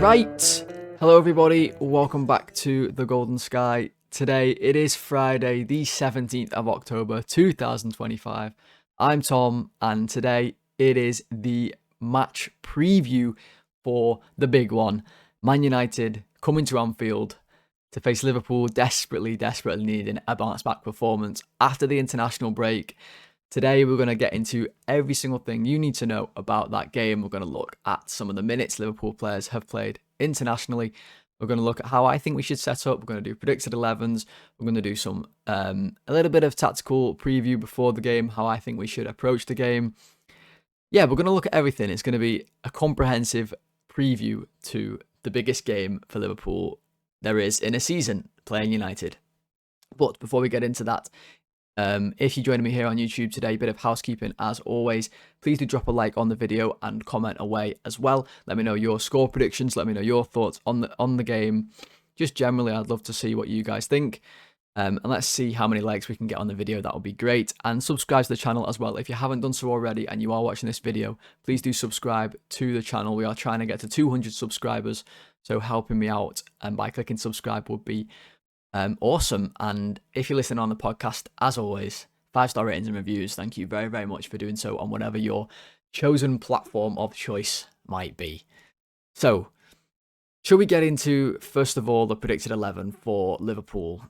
Right, hello everybody, welcome back to The Golden Sky. Today it is Friday the 17th of October 2025. I'm Tom and today it is the match preview for the big one. Man United coming to Anfield to face Liverpool, desperately needing a bounce back performance after the international break. Today, we're going to get into every single thing you need to know about that game. We're going to look at some of the minutes Liverpool players have played internationally. We're going to look at how I think we should set up. We're going to do predicted 11s. We're going to do some a little bit of tactical preview before the game, how I think we should approach the game. Yeah, we're going to look at everything. It's going to be a comprehensive preview to the biggest game for Liverpool there is in a season, playing United. But before we get into that, if you're joining me here on YouTube today, a bit of housekeeping as always. Please do drop a like on the video and comment away as well. Let me know your score predictions. Let me know your thoughts on the game. Just generally, I'd love to see what you guys think. And let's see how many likes we can get on the video. That would be great. And subscribe to the channel as well. If you haven't done so already and you are watching this video, please do subscribe to the channel. We are trying to get to 200 subscribers. So helping me out by clicking subscribe would be awesome. And if you're listening on the podcast, as always, 5-star ratings and reviews. Thank you very, very much for doing so on whatever your chosen platform of choice might be. So, should we get into, first of all, the predicted 11 for Liverpool?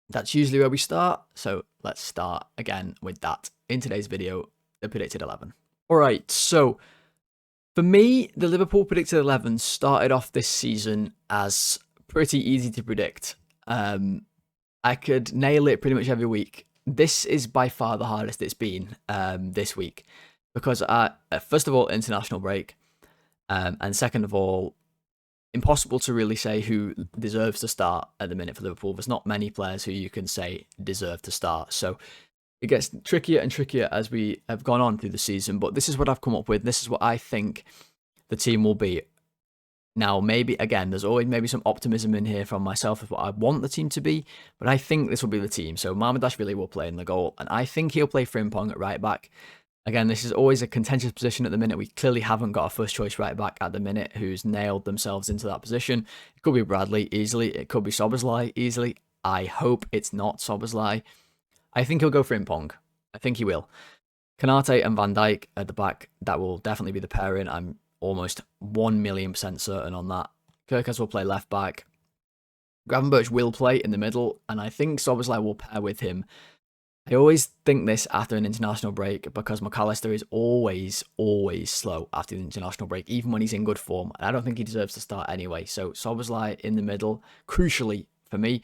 That's usually where we start. So, let's start again with that in today's video, the predicted 11. All right, so for me, the Liverpool predicted 11 started off this season as pretty easy to predict. I could nail it pretty much every week. This is by far the hardest it's been this week because first of all, international break, and second of all, impossible to really say who deserves to start at the minute for Liverpool. There's not many players who you can say deserve to start, so it gets trickier and trickier as we have gone on through the season. But this is what I've come up with. This is what I think the team will be. Now, maybe, again, there's always maybe some optimism in here from myself of what I want the team to be, but I think this will be the team. So Mamardashvili will play in the goal, and I think he'll play Frimpong at right back. Again, this is always a contentious position at the minute. We clearly haven't got a first choice right back at the minute who's nailed themselves into that position. It could be Bradley easily. It could be Szoboszlai easily. I hope it's not Szoboszlai. I think he'll go Frimpong. I think he will. Kanate and Van Dijk at the back. That will definitely be the pairing. I'm almost 1,000,000% certain on that. Kirkes will play left back. Gravenberch will play in the middle, and I think Szoboszlai will pair with him. I always think this after an international break because McAllister is always slow after the international break, even when he's in good form. And I don't think he deserves to start anyway. So Szoboszlai in the middle, crucially for me.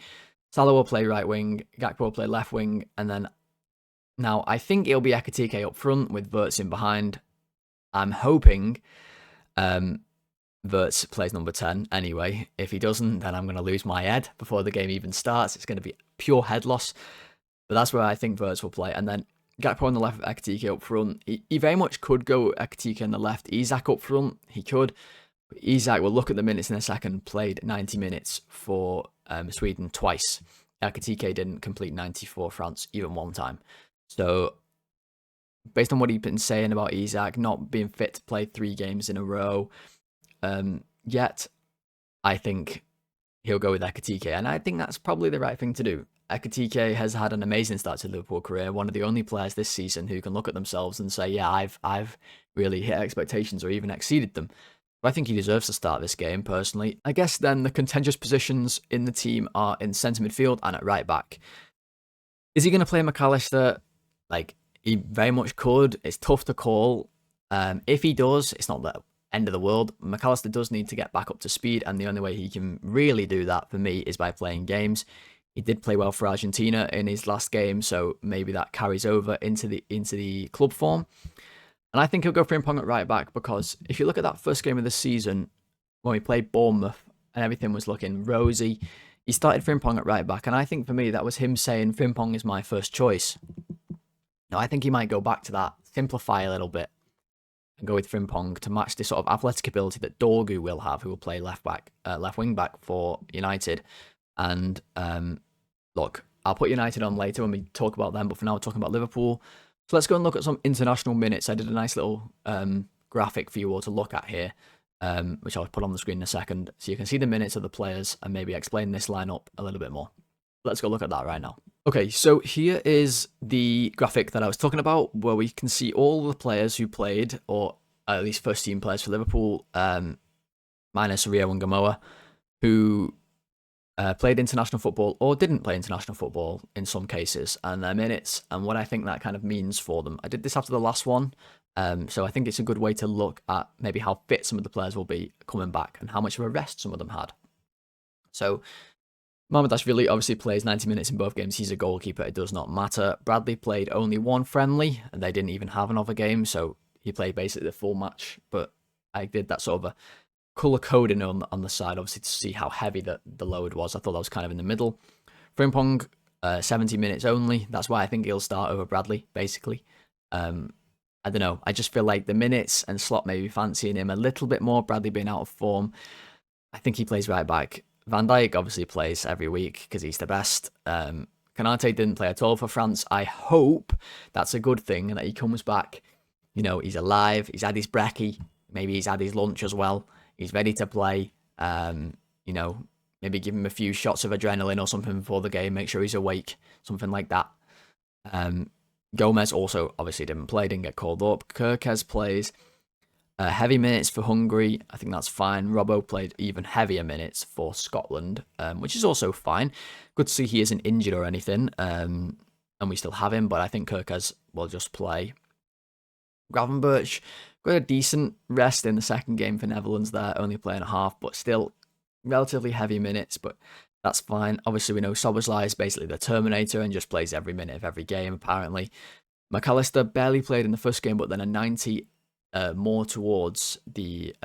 Salah will play right wing, Gakpo will play left wing, and then now I think it'll be Ekitike up front with Wirtz in behind. I'm hoping Wirtz plays number 10 anyway. If he doesn't, then I'm going to lose my head before the game even starts. It's going to be pure head loss. But that's where I think Wirtz will play. And then Gakpo on the left, Ekitike up front. He very much could go Ekitike on the left, Isak up front. He could. But Isak, we'll look at the minutes in a second, played 90 minutes for Sweden twice. Ekitike didn't complete 90 for France even one time. So based on what he's been saying about Isak not being fit to play 3 games in a row yet, I think he'll go with Ekitike. And I think that's probably the right thing to do. Ekitike has had an amazing start to the Liverpool career. One of the only players this season who can look at themselves and say, yeah, I've really hit expectations or even exceeded them. But I think he deserves to start this game, personally. I guess then the contentious positions in the team are in centre midfield and at right back. Is he going to play McAllister? Like, he very much could. It's tough to call. If he does, it's not the end of the world. McAllister does need to get back up to speed, and the only way he can really do that for me is by playing games. He did play well for Argentina in his last game, so maybe that carries over into the club form. And I think he'll go Frimpong at right back because if you look at that first game of the season, when we played Bournemouth and everything was looking rosy, he started Frimpong at right back, and I think for me that was him saying Frimpong is my first choice. Now I think he might go back to that, simplify a little bit, and go with Frimpong to match the sort of athletic ability that Dorgu will have, who will play left wing back for United. And look, I'll put United on later when we talk about them, but for now we're talking about Liverpool. So let's go and look at some international minutes. I did a nice little graphic for you all to look at here. which I'll put on the screen in a second, so you can see the minutes of the players and maybe explain this lineup a little bit more. Let's go look at that right now. Okay, so here is the graphic that I was talking about, where we can see all the players who played, or at least first team players for Liverpool, minus Rio and Gamoa, who played international football or didn't play international football in some cases, and their minutes, and what I think that kind of means for them. I did this after the last one, so I think it's a good way to look at maybe how fit some of the players will be coming back and how much of a rest some of them had. So Mamardashvili obviously plays 90 minutes in both games. He's a goalkeeper. It does not matter. Bradley played only one friendly, and they didn't even have another game, so he played basically the full match. But I did that sort of a colour coding on the side, obviously, to see how heavy the load was. I thought that was kind of in the middle. Frimpong, 70 minutes only. That's why I think he'll start over Bradley, basically. I don't know. I just feel like the minutes and Slot maybe fancying him a little bit more. Bradley being out of form. I think he plays right back. Van Dijk obviously plays every week because he's the best. Canate didn't play at all for France. I hope that's a good thing and that he comes back. You know, he's alive. He's had his brekkie. Maybe he's had his lunch as well. He's ready to play. You know, maybe give him a few shots of adrenaline or something before the game. Make sure he's awake. Something like that. Gomez also obviously didn't play. Didn't get called up. Kirkes plays. Heavy minutes for Hungary, I think that's fine. Robbo played even heavier minutes for Scotland, which is also fine. Good to see he isn't injured or anything, and we still have him, but I think Kirkes will just play. Gravenberch got a decent rest in the second game for Netherlands there, only playing a half, but still relatively heavy minutes, but that's fine. Obviously, we know Szoboszlai is basically the Terminator and just plays every minute of every game, apparently. McAllister barely played in the first game, but then a 90 more towards the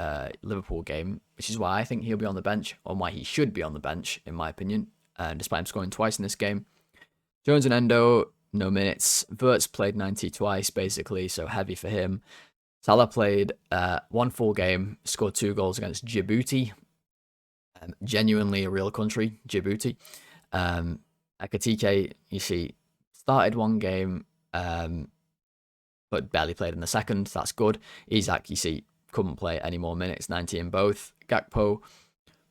Liverpool game, which is why I think he'll be on the bench, or why he should be on the bench, in my opinion, despite him scoring twice in this game. Jones and Endo, no minutes. Wirtz played 90 twice, basically, so heavy for him. Salah played one full game, scored 2 goals against Djibouti. Genuinely a real country, Djibouti. Akatike, you see, started one game, but barely played in the second. That's good. Isak, you see, couldn't play any more minutes, 90 in both. Gakpo,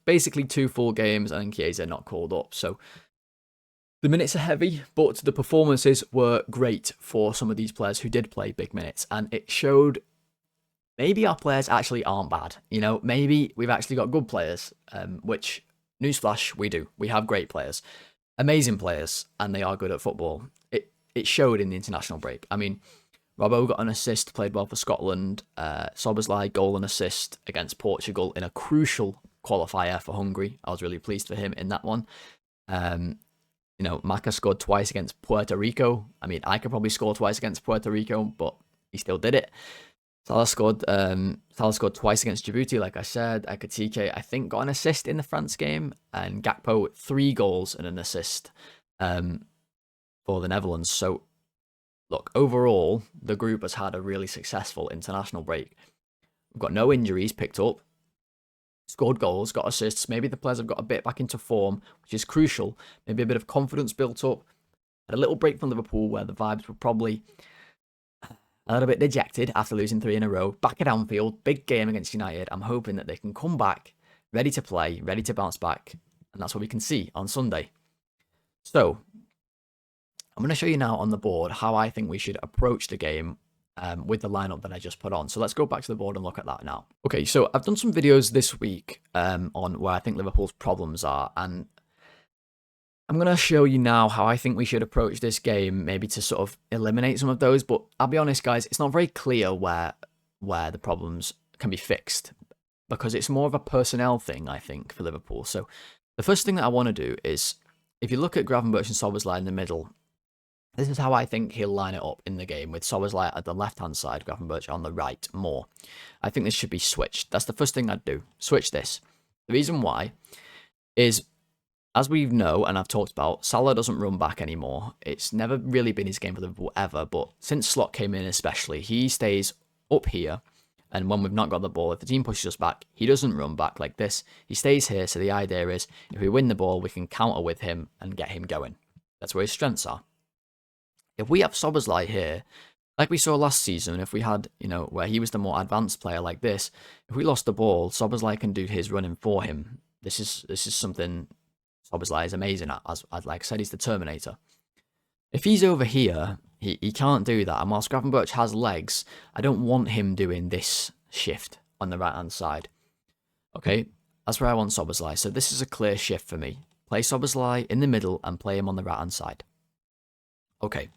basically 2 full games, and Chiesa not called up. So the minutes are heavy, but the performances were great for some of these players who did play big minutes, and it showed maybe our players actually aren't bad. You know, maybe we've actually got good players, which, newsflash, we do. We have great players, amazing players, and they are good at football. It showed in the international break. I mean, Robbo got an assist, played well for Scotland. Szoboszlai, goal and assist against Portugal in a crucial qualifier for Hungary. I was really pleased for him in that one. You know, Maka scored twice against Puerto Rico. I mean, I could probably score twice against Puerto Rico, but he still did it. Salah scored twice against Djibouti, like I said. Akatike, I think, got an assist in the France game. And Gakpo, 3 goals and an assist for the Netherlands. So, look, overall, the group has had a really successful international break. We've got no injuries picked up, scored goals, got assists. Maybe the players have got a bit back into form, which is crucial. Maybe a bit of confidence built up. Had a little break from Liverpool where the vibes were probably a little bit dejected after losing 3 in a row. Back at Anfield, big game against United. I'm hoping that they can come back, ready to play, ready to bounce back. And that's what we can see on Sunday. So, I'm going to show you now on the board how I think we should approach the game with the lineup that I just put on. So let's go back to the board and look at that now. Okay, so I've done some videos this week on where I think Liverpool's problems are, and I'm going to show you now how I think we should approach this game, maybe to sort of eliminate some of those. But I'll be honest, guys, it's not very clear where the problems can be fixed, because it's more of a personnel thing, I think, for Liverpool. So the first thing that I want to do is, if you look at Gravenberch and Szoboszlai in the middle, this is how I think he'll line it up in the game, with Szoboszlai at the left-hand side, Gravenberch on the right more. I think this should be switched. That's the first thing I'd do. Switch this. The reason why is, as we know and I've talked about, Salah doesn't run back anymore. It's never really been his game for Liverpool ever, but since Slot came in especially, he stays up here, and when we've not got the ball, if the team pushes us back, he doesn't run back like this. He stays here, so the idea is, if we win the ball, we can counter with him and get him going. That's where his strengths are. If we have Szoboszlai here, Like we saw last season, if we had, where he was the more advanced player like this, if we lost the ball, Szoboszlai can do his running for him. This is something Szoboszlai is amazing at. As like I said, he's the Terminator. If he's over here, he can't do that. And whilst Gravenberch has legs, I don't want him doing this shift on the right-hand side. Okay, that's where I want Szoboszlai. So this is a clear shift for me. Play Szoboszlai in the middle and play him on the right-hand side. Okay.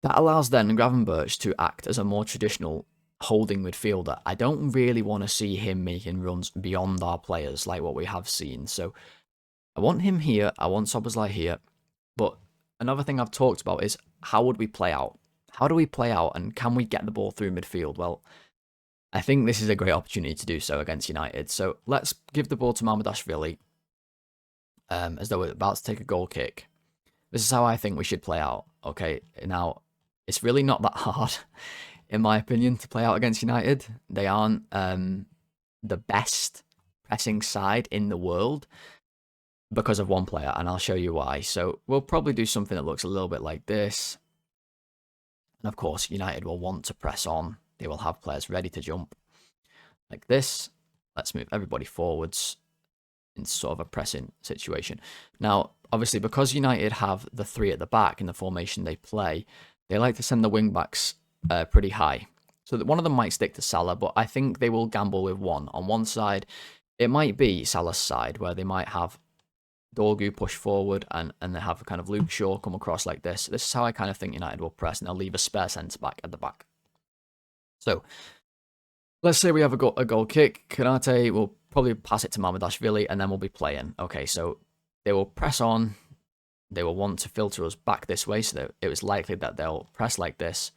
That allows then Gravenberch to act as a more traditional holding midfielder. I don't really want to see him making runs beyond our players like what we have seen. So I want him here. I want Szoboszlai here. But another thing I've talked about is how would we play out? How do we play out and can we get the ball through midfield? Well, I think this is a great opportunity to do so against United. So let's give the ball to Mamardashvili as though we're about to take a goal kick. This is how I think we should play out. Okay, now it's really not that hard, in my opinion, to play out against United. They aren't the best pressing side in the world because of one player, and I'll show you why. So we'll probably do something that looks a little bit like this. And of course, United will want to press on. They will have players ready to jump like this. Let's move everybody forwards in sort of a pressing situation. Now, obviously, because United have the three at the back in the formation they play, they like to send the wing-backs pretty high. So that one of them might stick to Salah, but I think they will gamble with one. On one side, it might be Salah's side, where they might have Dorgu push forward and they have a kind of Luke Shaw come across like this. This is how I kind of think United will press, and they'll leave a spare centre-back at the back. So, let's say we have a goal kick. Konate will probably pass it to Mamardashvili, and then we'll be playing. Okay, so they will press on. They will want to filter us back this way, so that it was likely that they'll press like this.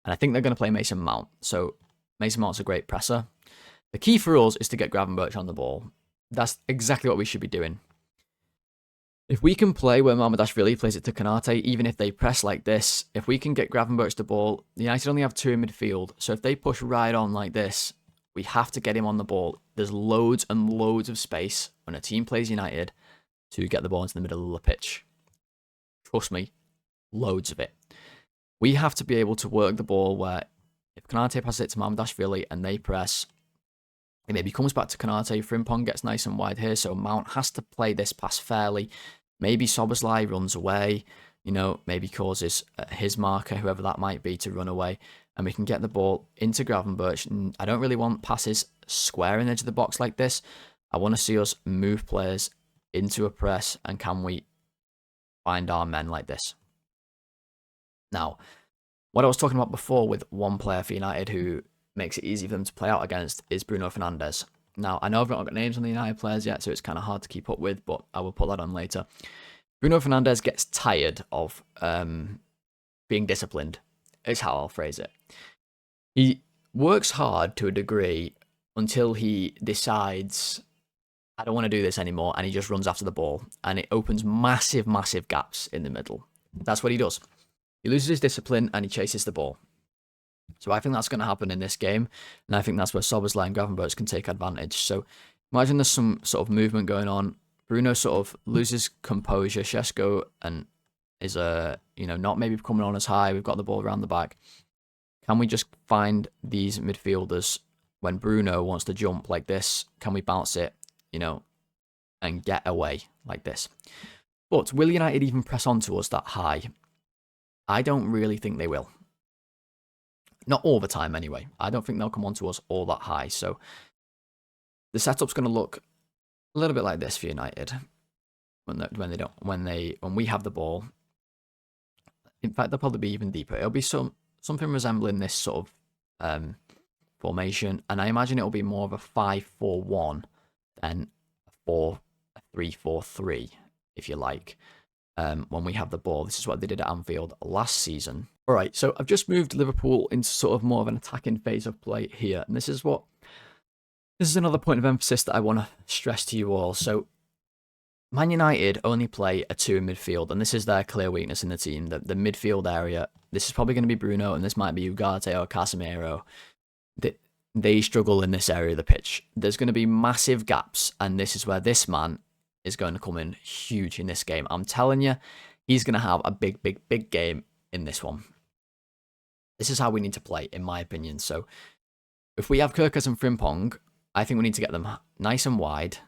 And I think they're going to play Mason Mount. So Mason Mount's a great presser. The key for us is to get Gravenberch on the ball. That's exactly what we should be doing. If we can play where Mamardashvili plays it to Konate, even if they press like this, if we can get Gravenberch the ball, United only have two in midfield. So if they push right on like this, we have to get him on the ball. There's loads and loads of space when a team plays United to get the ball into the middle of the pitch. Trust me, loads of it. We have to be able to work the ball where if Konate passes it to Mamardashvili and they press, it maybe comes back to Konate. Frimpong gets nice and wide here, so Mount has to play this pass fairly. Maybe Szoboszlai runs away, maybe causes his marker, whoever that might be, to run away, and we can get the ball into Gravenberch. And I don't really want passes squaring edge of the box like this. I want to see us move players into a press, and can we find our men like this? Now, what I was talking about before with one player for United who makes it easy for them to play out against is Bruno Fernandes. Now, I know I've not got names on the United players yet, so it's kind of hard to keep up with, but I will put that on later. Bruno Fernandes gets tired of being disciplined, is how I'll phrase it. He works hard to a degree until he decides, I don't want to do this anymore, and he just runs after the ball, and it opens massive, massive gaps in the middle. That's what he does. He loses his discipline, and he chases the ball. So I think that's going to happen in this game, and I think that's where Szoboszlai and Gravenberch can take advantage. So imagine there's some sort of movement going on. Bruno sort of loses composure. Šeško and is not maybe coming on as high. We've got the ball around the back. Can we just find these midfielders when Bruno wants to jump like this? Can we bounce it, and get away like this? But will United even press onto us that high? I don't really think they will. Not all the time, anyway. I don't think they'll come onto us all that high. So the setup's going to look a little bit like this for United when we have the ball. In fact, they'll probably be even deeper. It'll be something resembling this sort of formation, and I imagine it'll be more of a 5-4-1 than a 4-3-4-3, if you like. When we have the ball. This is what they did at Anfield last season. All right, so I've just moved Liverpool into sort of more of an attacking phase of play here, and this is another point of emphasis that I want to stress to you all. So Man United only play a 2 in midfield, and this is their clear weakness in the team. The midfield area, this is probably going to be Bruno, and this might be Ugarte or Casemiro. They struggle in this area of the pitch. There's going to be massive gaps, and this is where this man is going to come in huge in this game. I'm telling you, he's going to have a big, big, big game in this one. This is how we need to play, in my opinion. So if we have Kirkers and Frimpong, I think we need to get them nice and wide,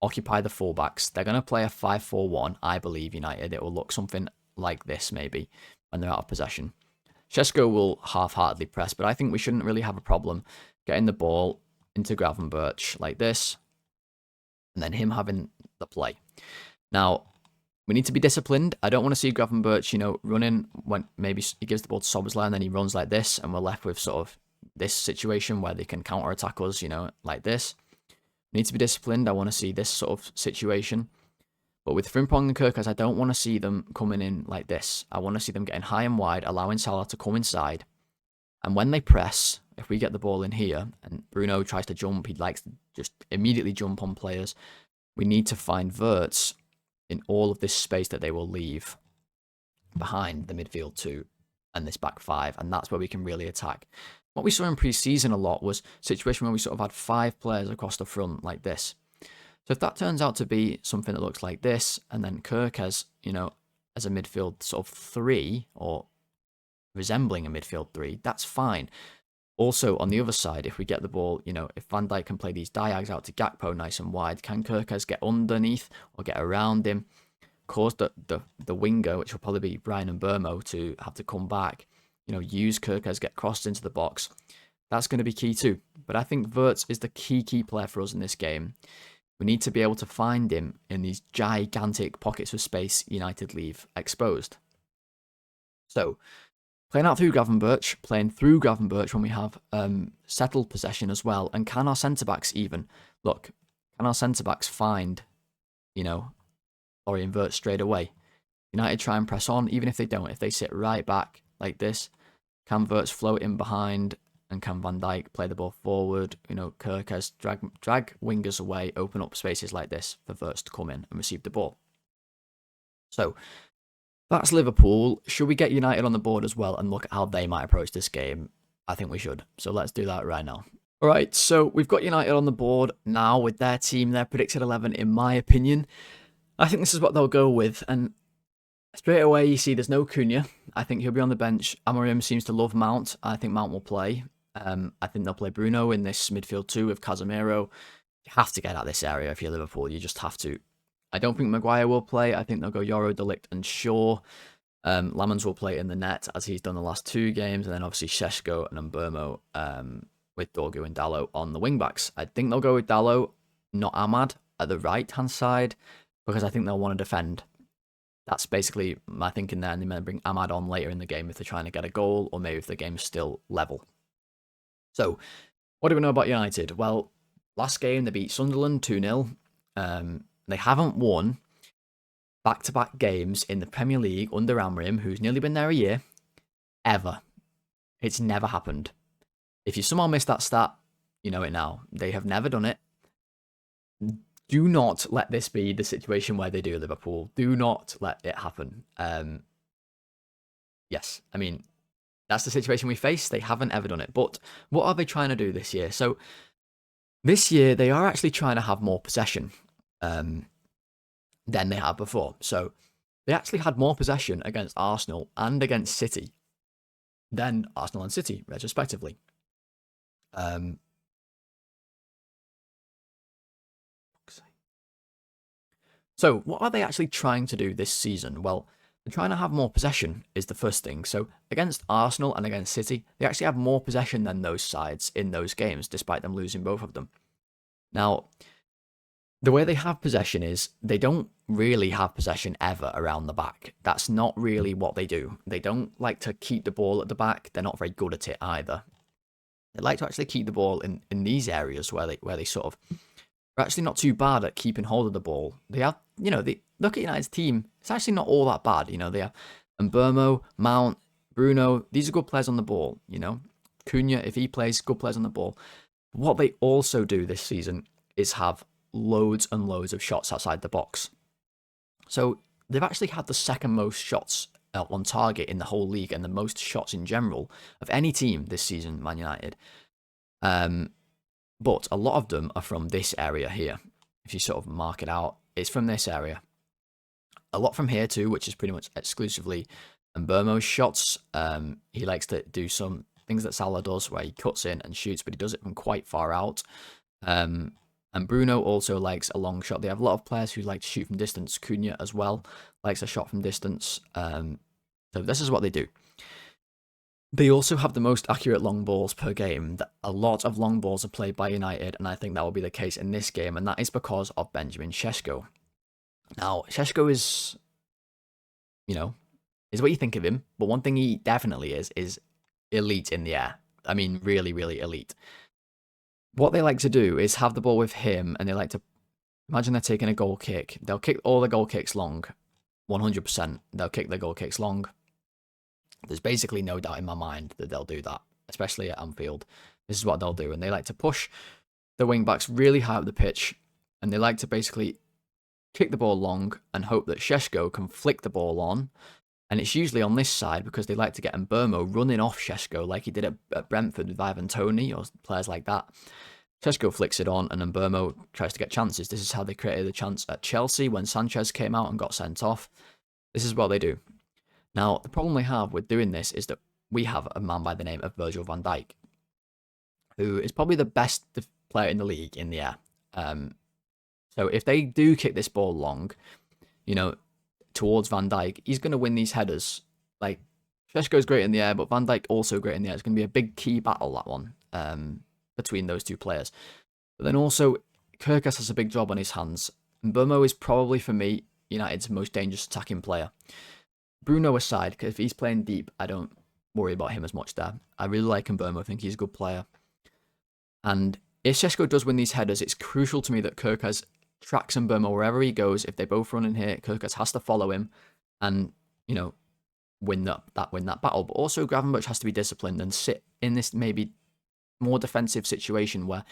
occupy the fullbacks. They're going to play a 5-4-1, I believe, United. It will look something like this, maybe, when they're out of possession. Shesko will half-heartedly press, but I think we shouldn't really have a problem getting the ball into Gravenberch like this, and then him having the play. Now, we need to be disciplined. I don't want to see Gravenberch, running when maybe he gives the ball to Szoboszlai and then he runs like this, and we're left with sort of this situation where they can counter-attack us, like this. We need to be disciplined. I want to see this sort of situation. But with Frimpong and Kirkers, I don't want to see them coming in like this. I want to see them getting high and wide, allowing Salah to come inside. And when they press, if we get the ball in here and Bruno tries to jump, he likes to just immediately jump on players. We need to find Wirtz in all of this space that they will leave behind the midfield 2 and this back 5. And that's where we can really attack. What we saw in pre-season a lot was a situation where we sort of had 5 players across the front like this. So if that turns out to be something that looks like this, and then Kirk has, as a midfield sort of 3, or resembling a midfield 3, that's fine. Also, on the other side, if we get the ball, if Van Dijk can play these diags out to Gakpo nice and wide, can Kirkes get underneath or get around him, cause the winger, which will probably be Brian and Burmo, to have to come back, use Kirkes, get crossed into the box. That's going to be key too. But I think Wirtz is the key player for us in this game. We need to be able to find him in these gigantic pockets of space United leave exposed. So, playing through Gravenberch when we have settled possession as well. And can our centre-backs even, can our centre-backs find, Florian Wirtz straight away? United try and press on, even if they don't. If they sit right back like this, can Wirtz float in behind? And can Van Dijk play the ball forward? Kirkes drag wingers away, open up spaces like this for Wirtz to come in and receive the ball. So that's Liverpool. Should we get United on the board as well and look at how they might approach this game? I think we should. So let's do that right now. All right, so we've got United on the board now with their team, their predicted 11, in my opinion. I think this is what they'll go with. And straight away, you see there's no Cunha. I think he'll be on the bench. Amorim seems to love Mount. I think Mount will play. I think they'll play Bruno in this midfield 2 with Casemiro. You have to get out this area if you're Liverpool. You just have to. I don't think Maguire will play. I think they'll go Yoro, De Ligt and Shaw. Lamans will play in the net as he's done the last 2 games. And then obviously Šeško and Mbermo with Dorgu and Dalot on the wing-backs. I think they'll go with Dalot, not Ahmad, at the right-hand side, because I think they'll want to defend. That's basically my thinking there. And they may bring Ahmad on later in the game if they're trying to get a goal, or maybe if the game's still level. So, what do we know about United? Well, last game they beat Sunderland 2-0. They haven't won back-to-back games in the Premier League under Amorim, who's nearly been there a year, ever. It's never happened. If you somehow missed that stat, you know it now. They have never done it. Do not let this be the situation where they do Liverpool. Do not let it happen. Yes, I mean, that's the situation we face. They haven't ever done it. But what are they trying to do this year? So this year, they are actually trying to have more possession than they had before. So they actually had more possession against Arsenal and against City than Arsenal and City, retrospectively. So what are they actually trying to do this season? Well, they're trying to have more possession is the first thing. So against Arsenal and against City, they actually have more possession than those sides in those games, despite them losing both of them. Now, the way they have possession is they don't really have possession ever around the back. That's not really what they do. They don't like to keep the ball at the back. They're not very good at it either. They like to actually keep the ball in these areas where they sort of are actually not too bad at keeping hold of the ball. They have, they look at United's team. It's actually not all that bad. They have Mbermo, Mount, Bruno. These are good players on the ball. Cunha, if he plays, good players on the ball. But what they also do this season is have loads and loads of shots outside the box. So they've actually had the second most shots on target in the whole league and the most shots in general of any team this season, Man United. But a lot of them are from this area here. If you sort of mark it out, it's from this area. A lot from here too, which is pretty much exclusively And Burmo's shots, he likes to do some things that Salah does, where he cuts in and shoots, but he does it from quite far out. And Bruno also likes a long shot. They have a lot of players who like to shoot from distance. Cunha as well likes a shot from distance. So this is what they do. They also have the most accurate long balls per game. A lot of long balls are played by United, and I think that will be the case in this game, and that is because of Benjamin Šeško. Now, Šeško is, is what you think of him, but one thing he definitely is elite in the air. I mean, really, really elite. What they like to do is have the ball with him, and they like to, imagine they're taking a goal kick. They'll kick all the goal kicks long, 100%. They'll kick the goal kicks long. There's basically no doubt in my mind that they'll do that, especially at Anfield. This is what they'll do, and they like to push the wing-backs really high up the pitch, and they like to basically kick the ball long and hope that Šeško can flick the ball on, and it's usually on this side because they like to get Mbeumo running off Šeško like he did at Brentford with Ivan Toney or players like that. Šeško flicks it on, and Mbeumo tries to get chances. This is how they created the chance at Chelsea when Sanchez came out and got sent off. This is what they do. Now, the problem we have with doing this is that we have a man by the name of Virgil van Dijk, who is probably the best player in the league in the air. So if they do kick this ball long, towards Van Dijk, he's going to win these headers. Like, Šeško's great in the air, but Van Dijk also great in the air. It's going to be a big key battle, that one, between those two players. But then also, Kirkas has a big job on his hands. And Mbeumo is probably, for me, United's most dangerous attacking player. Bruno aside, because if he's playing deep, I don't worry about him as much there. I really like Mbeumo. I think he's a good player. And if Šeško does win these headers, it's crucial to me that Kirkas tracks Mbeumo wherever he goes. If they both run in here, Kirkas has to follow him and, win that battle. But also Gravenberch has to be disciplined and sit in this maybe more defensive situation where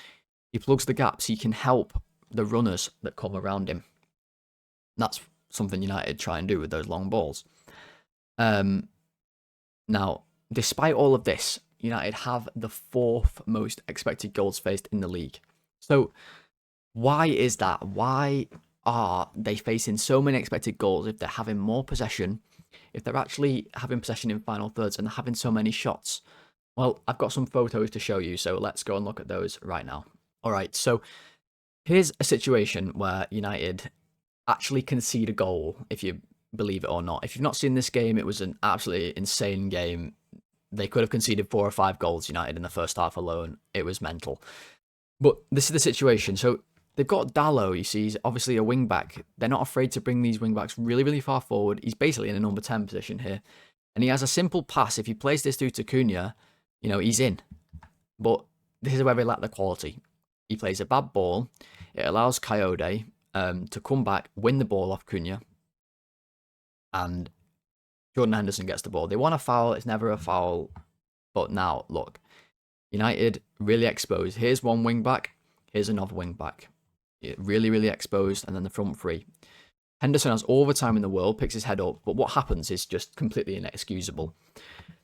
he plugs the gaps. He can help the runners that come around him. That's something United try and do with those long balls. Now, despite all of this, United have the 4th most expected goals faced in the league. So, why is that? Why are they facing so many expected goals if they're having more possession, if they're actually having possession in final thirds and having so many shots? Well, I've got some photos to show you, so let's go and look at those right now. All right, so here's a situation where United actually concede a goal, if you believe it or not. If you've not seen this game, it was an absolutely insane game. They could have conceded 4 or 5 goals, United, in the first half alone. It was mental. But this is the situation. So they've got Dalot, you see, he's obviously a wing-back. They're not afraid to bring these wing-backs really, really far forward. He's basically in a number 10 position here. And he has a simple pass. If he plays this through to Cunha, he's in. But this is where they lack the quality. He plays a bad ball. It allows Coyote to come back, win the ball off Cunha, and Jordan Henderson gets the ball. They want a foul. It's never a foul. But now, look, United really exposed. Here's one wing back. Here's another wing back. Really, really exposed. And then the front three. Henderson has all the time in the world, picks his head up. But what happens is just completely inexcusable.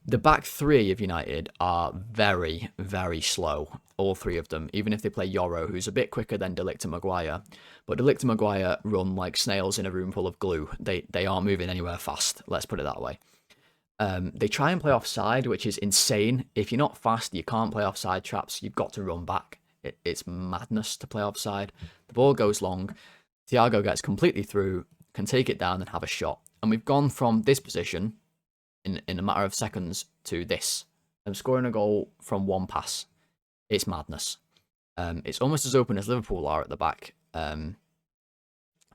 The back three of United are very, very slow. All 3 of them. Even if they play Yoro, who's a bit quicker than De Ligt and Maguire. But De Ligt and Maguire run like snails in a room full of glue. They aren't moving anywhere fast. Let's put it that way. They try and play offside, which is insane. If you're not fast, you can't play offside traps. You've got to run back. It's madness to play offside. The ball goes long. Thiago gets completely through, can take it down and have a shot. And we've gone from this position in a matter of seconds to this. I'm scoring a goal from one pass. It's madness. It's almost as open as Liverpool are at the back,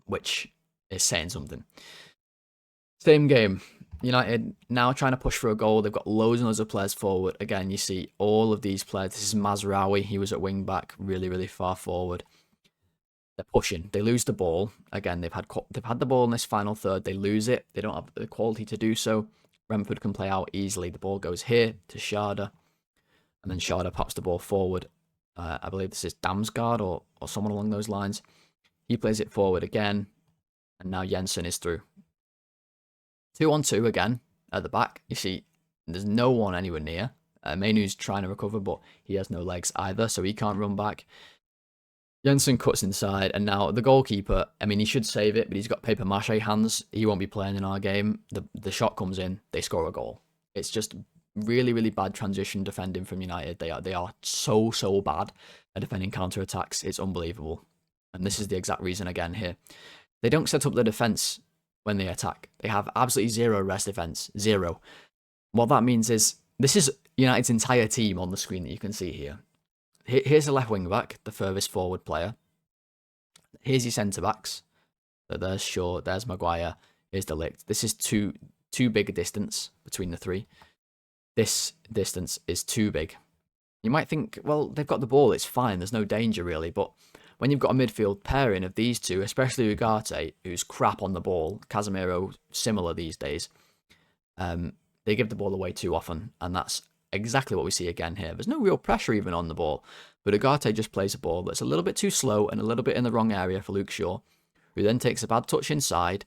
which is saying something. Same game. United now trying to push for a goal. They've got loads and loads of players forward. Again, you see all of these players. This is Mazraoui. He was at wing back, really, really far forward. They're pushing. They lose the ball. Again, they've had the ball in this final third. They lose it. They don't have the quality to do so. Brentford can play out easily. The ball goes here to Sharda. And then Sharda pops the ball forward. I believe this is Damsgaard or someone along those lines. He plays it forward again. And now Jensen is through. 2-on-2 again at the back. You see, there's no one anywhere near. Mainu's trying to recover, but he has no legs either, so he can't run back. Jensen cuts inside, and now the goalkeeper, I mean, he should save it, but he's got paper mache hands. He won't be playing in our game. The shot comes in, they score a goal. It's just really, really bad transition defending from United. They are so bad at defending counter-attacks. It's unbelievable. And this is the exact reason again here. They don't set up the defence when they attack. They have absolutely zero rest defence. Zero. What that means is, this is United's entire team on the screen that you can see here. Here's the left wing back, the furthest forward player. Here's your centre backs. So there's Shaw, there's Maguire, here's De Ligt. This is too big a distance between the three. This distance is too big. You might think, well, they've got the ball, it's fine, there's no danger really. But when you've got a midfield pairing of these two, especially Ugarte, who's crap on the ball, Casemiro similar these days, they give the ball away too often, and that's exactly what we see again here. There's no real pressure even on the ball, but Ugarte just plays a ball that's a little bit too slow and a little bit in the wrong area for Luke Shaw, who then takes a bad touch inside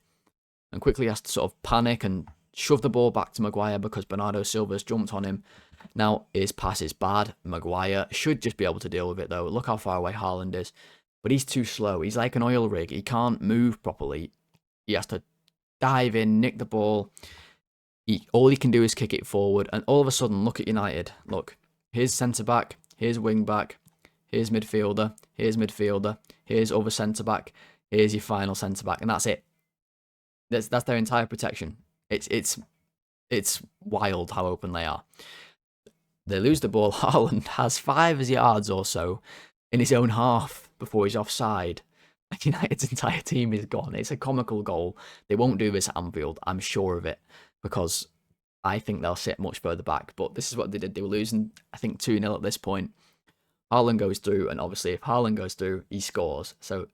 and quickly has to sort of panic and shove the ball back to Maguire because Bernardo Silva's jumped on him. Now his pass is bad. Maguire should just be able to deal with it though. Look how far away Haaland is, but he's too slow. He's like an oil rig. He can't move properly. He has to dive in, nick the ball. All he can do is kick it forward, and all of a sudden, look at United. Look, here's centre-back, here's wing-back, here's midfielder, here's other centre-back, here's your final centre-back, and that's it. That's their entire protection. It's wild how open they are. They lose the ball. Haaland has 5 yards or so in his own half before he's offside. United's entire team is gone. It's a comical goal. They won't do this at Anfield, I'm sure of it, because I think they'll sit much further back. But this is what they did. They were losing, I think, 2-0 at this point. Haaland goes through, and obviously if Haaland goes through, he scores. So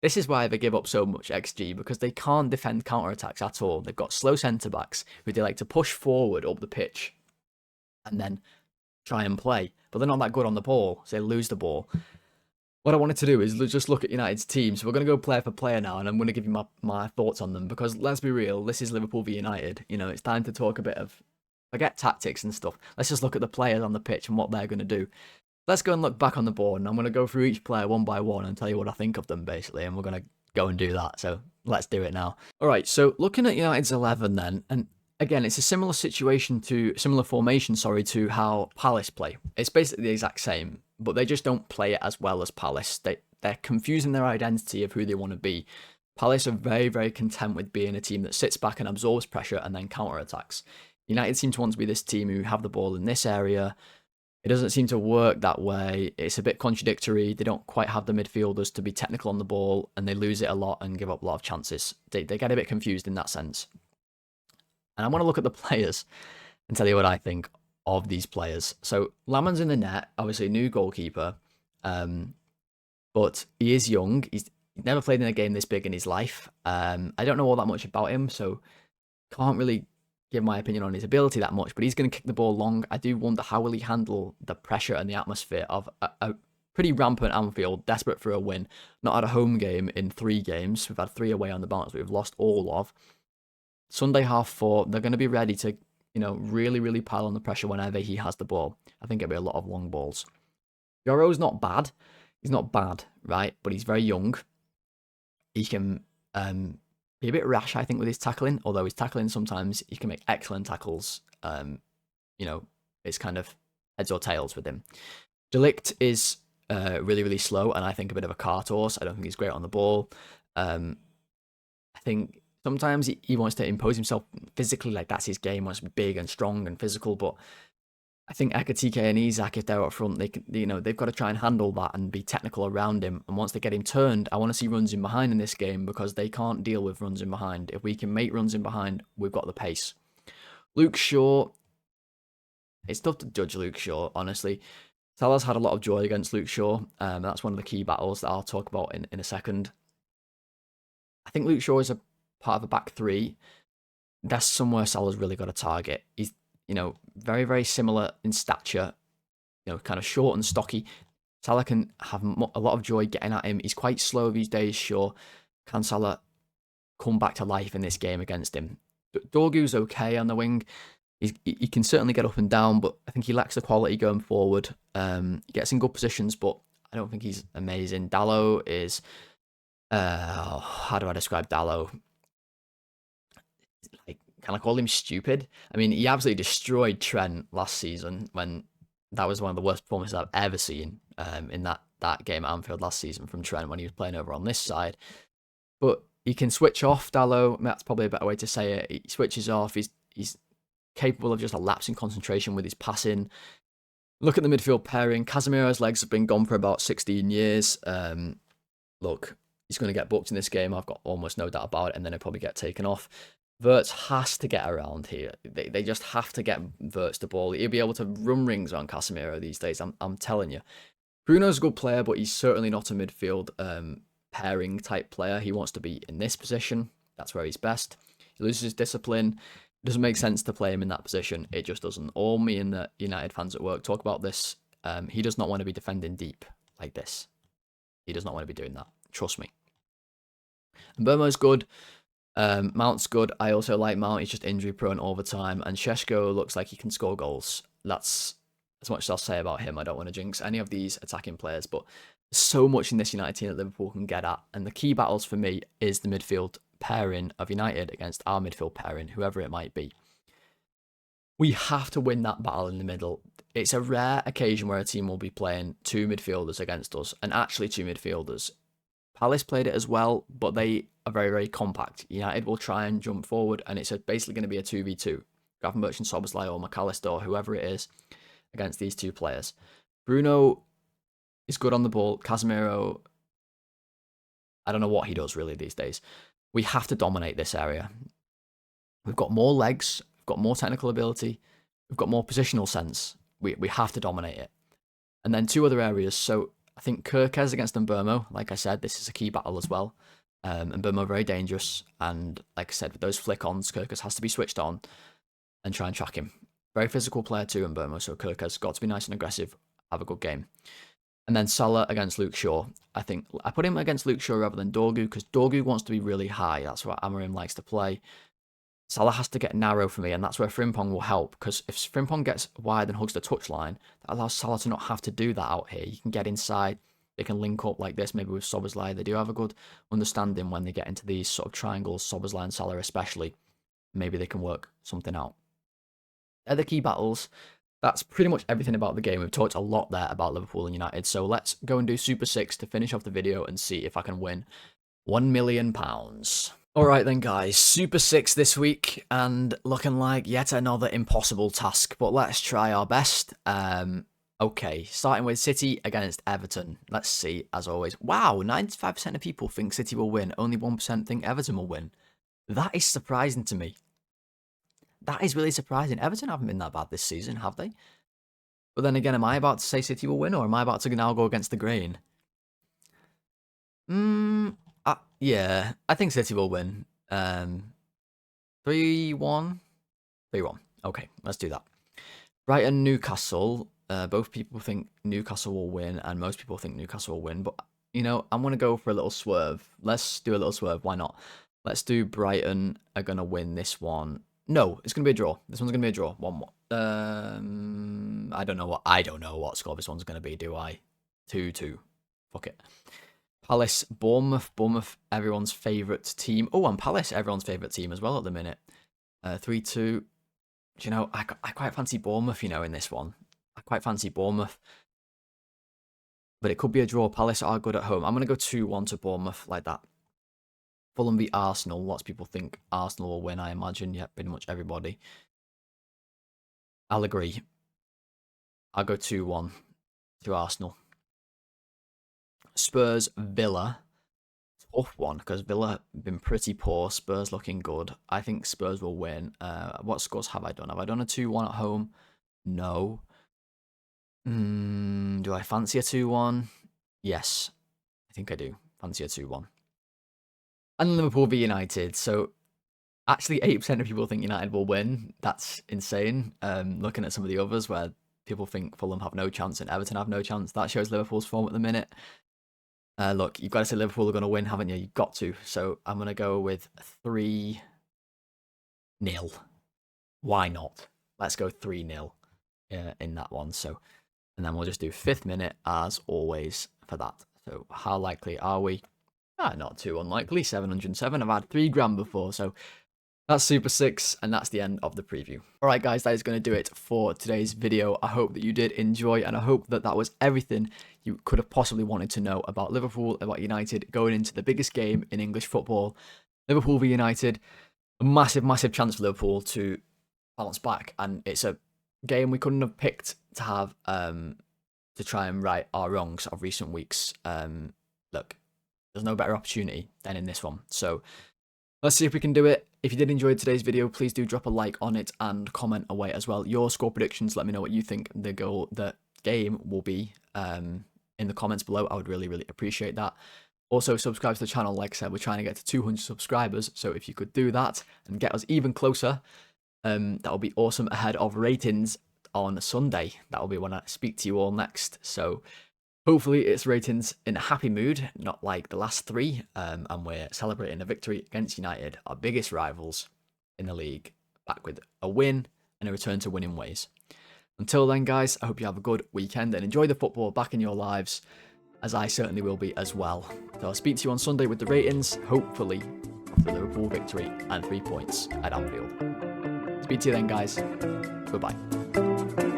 this is why they give up so much XG, because they can't defend counter-attacks at all. They've got slow centre-backs who they like to push forward up the pitch and then try and play. But they're not that good on the ball, so they lose the ball. What I wanted to do is just look at United's team. So we're going to go player for player now, and I'm going to give you my thoughts on them, because let's be real, this is Liverpool v United. You know, it's time to talk a bit of, forget tactics and stuff. Let's just look at the players on the pitch and what they're going to do. Let's go and look back on the board, and I'm going to go through each player one by one and tell you what I think of them, basically, and we're going to go and do that. So let's do it now. All right, so looking at United's 11 then, and again, it's a similar formation, to how Palace play. It's basically the exact same, but they just don't play it as well as Palace. They're confusing their identity of who they want to be. Palace are very, very content with being a team that sits back and absorbs pressure and then counter-attacks. United seem to want to be this team who have the ball in this area. It doesn't seem to work that way. It's a bit contradictory. They don't quite have the midfielders to be technical on the ball, and they lose it a lot and give up a lot of chances. They get a bit confused in that sense. And I want to look at the players and tell you what I think of these players. So Laman's in the net, obviously a new goalkeeper, but he is young. He's never played in a game this big in his life. I don't know all that much about him, so can't really give my opinion on his ability that much, but he's going to kick the ball long. I do wonder how will he handle the pressure and the atmosphere of a pretty rampant Anfield, desperate for a win. Not had a home game in 3 games. We've had 3 away on the bounce, we've lost all of. Sunday 4:30, they're going to be ready to, really, really pile on the pressure whenever he has the ball. I think it'll be a lot of long balls. Yoro's not bad. He's not bad, right? But he's very young. He can be a bit rash, I think, with his tackling. Although his tackling, sometimes he can make excellent tackles. It's kind of heads or tails with him. De Ligt is really, really slow, and I think a bit of a cart horse. I don't think he's great on the ball. I think sometimes he wants to impose himself physically, like that's his game, wants to be big and strong and physical, but I think Ekatike and Isak, if they're up front, they've got to try and handle that and be technical around him. And once they get him turned, I want to see runs in behind in this game, because they can't deal with runs in behind. If we can make runs in behind, we've got the pace. Luke Shaw, it's tough to judge Luke Shaw, honestly. Salah's had a lot of joy against Luke Shaw. That's one of the key battles that I'll talk about in a second. I think Luke Shaw is a part of a back 3. That's somewhere Salah's really got to target. He's, very, very similar in stature, kind of short and stocky. Salah can have a lot of joy getting at him. He's quite slow these days, sure. Can Salah come back to life in this game against him? Dorgu's okay on the wing. He can certainly get up and down, but I think he lacks the quality going forward. He gets in good positions, but I don't think he's amazing. Dalot is, how do I describe Dalot? Like, can I call him stupid? I mean, he absolutely destroyed Trent last season when that was one of the worst performances I've ever seen in that game at Anfield last season from Trent when he was playing over on this side. But he can switch off, Dalot. That's probably a better way to say it. He switches off. He's capable of just a lapse in concentration with his passing. Look at the midfield pairing. Casemiro's legs have been gone for about 16 years. Look, he's going to get booked in this game. I've got almost no doubt about it, and then he'll probably get taken off. Wirtz has to get around here. They just have to get Wirtz the ball. He'll be able to run rings on Casemiro these days. I'm telling you. Bruno's a good player, but he's certainly not a midfield pairing type player. He wants to be in this position. That's where he's best. He loses his discipline. It doesn't make sense to play him in that position. It just doesn't. All me and the United fans at work talk about this. He does not want to be defending deep like this. He does not want to be doing that. Trust me. And Burmo's good. Mount's good. I also like Mount. He's just injury prone all the time. And Šeško looks like he can score goals. That's as much as I'll say about him. I don't want to jinx any of these attacking players, but there's so much in this United team that Liverpool can get at. And the key battles for me is the midfield pairing of United against our midfield pairing, whoever it might be. We have to win that battle in the middle. It's a rare occasion where a team will be playing two midfielders against us, and actually two midfielders. Palace played it as well, but they are very, very compact. United will try and jump forward, and it's basically going to be a 2v2. Gravenberch and Szoboszlai or McAllister or whoever it is against these two players. Bruno is good on the ball. Casemiro, I don't know what he does really these days. We have to dominate this area. We've got more legs. We've got more technical ability. We've got more positional sense. We have to dominate it. And then two other areas. So I think Kirkes against Mbeumo. Like I said, this is a key battle as well. Mbeumo very dangerous. And like I said, with those flick-ons, Kirkes has to be switched on and try and track him. Very physical player too, Mbeumo. So Kirkes got to be nice and aggressive. Have a good game. And then Salah against Luke Shaw. I think I put him against Luke Shaw rather than Dorgu because Dorgu wants to be really high. That's what Amorim likes to play. Salah has to get narrow for me, and that's where Frimpong will help, because if Frimpong gets wide and hugs the touchline, that allows Salah to not have to do that out here. You can get inside, they can link up like this, maybe with Szoboszlai. They do have a good understanding when they get into these sort of triangles, Szoboszlai and Salah especially. Maybe they can work something out. They're the key battles. That's pretty much everything about the game. We've talked a lot there about Liverpool and United, so let's go and do Super 6 to finish off the video and see if I can win £1 million. Alright then guys, Super 6 this week, and looking like yet another impossible task, but let's try our best. Okay, starting with City against Everton. Let's see, as always. Wow, 95% of people think City will win, only 1% think Everton will win. That is surprising to me. That is really surprising. Everton haven't been that bad this season, have they? But then again, am I about to say City will win, or am I about to now go against the grain? Yeah, I think City will win. 3-1? 3-1. Okay, let's do that. Brighton, Newcastle. Both people think Newcastle will win, and most people think Newcastle will win. But, you know, I'm going to go for a little swerve. Let's do a little swerve. Why not? Let's do Brighton are going to win this one. No, it's going to be a draw. This one's going to be a draw. 1-1. I don't know what score this one's going to be, do I? 2-2. Fuck it. Palace, Bournemouth. Bournemouth, everyone's favourite team. Oh, and Palace, everyone's favourite team as well at the minute. 3-2. Do you know, I quite fancy Bournemouth, you know, in this one. I quite fancy Bournemouth. But it could be a draw. Palace are good at home. I'm going to go 2-1 to Bournemouth like that. Fulham beat Arsenal. Lots of people think Arsenal will win, I imagine. Yeah, pretty much everybody. I'll agree. I'll go 2-1 to Arsenal. Spurs, Villa. Tough one, because Villa have been pretty poor. Spurs looking good. I think Spurs will win. What scores have I done? Have I done a 2-1 at home? No. Do I fancy a 2-1? Yes. I think I do. Fancy a 2-1. And Liverpool v United. So, actually 8% of people think United will win. That's insane. Looking at some of the others where people think Fulham have no chance and Everton have no chance. That shows Liverpool's form at the minute. Look, you've got to say Liverpool are going to win, haven't you? You've got to. So I'm going to go with 3-0. Why not? Let's go 3-0 in that one. So, and then we'll just do 5th minute as always. for that. So how likely are we? Not too unlikely. 707. I've had 3 grand before, so that's Super 6, and that's the end of the preview. Alright guys, that is going to do it for today's video. I hope that you did enjoy, and I hope that that was everything you could have possibly wanted to know about Liverpool, about United, going into the biggest game in English football. Liverpool v United, a massive, massive chance for Liverpool to bounce back, and it's a game we couldn't have picked to have to try and right our wrongs of recent weeks. Look, there's no better opportunity than in this one. So let's see if we can do it. If you did enjoy today's video, please do drop a like on it and comment away as well. Your score predictions, let me know what you think the game will be in the comments below. I would really, really appreciate that. Also, subscribe to the channel. Like I said, we're trying to get to 200 subscribers. So if you could do that and get us even closer, that would be awesome ahead of ratings on Sunday. That will be when I speak to you all next. So hopefully it's ratings in a happy mood, not like the last 3, and we're celebrating a victory against United, our biggest rivals in the league, back with a win and a return to winning ways. Until then, guys, I hope you have a good weekend and enjoy the football back in your lives, as I certainly will be as well. So I'll speak to you on Sunday with the ratings, hopefully, of the Liverpool victory and 3 points at Anfield. Speak to you then, guys. Goodbye.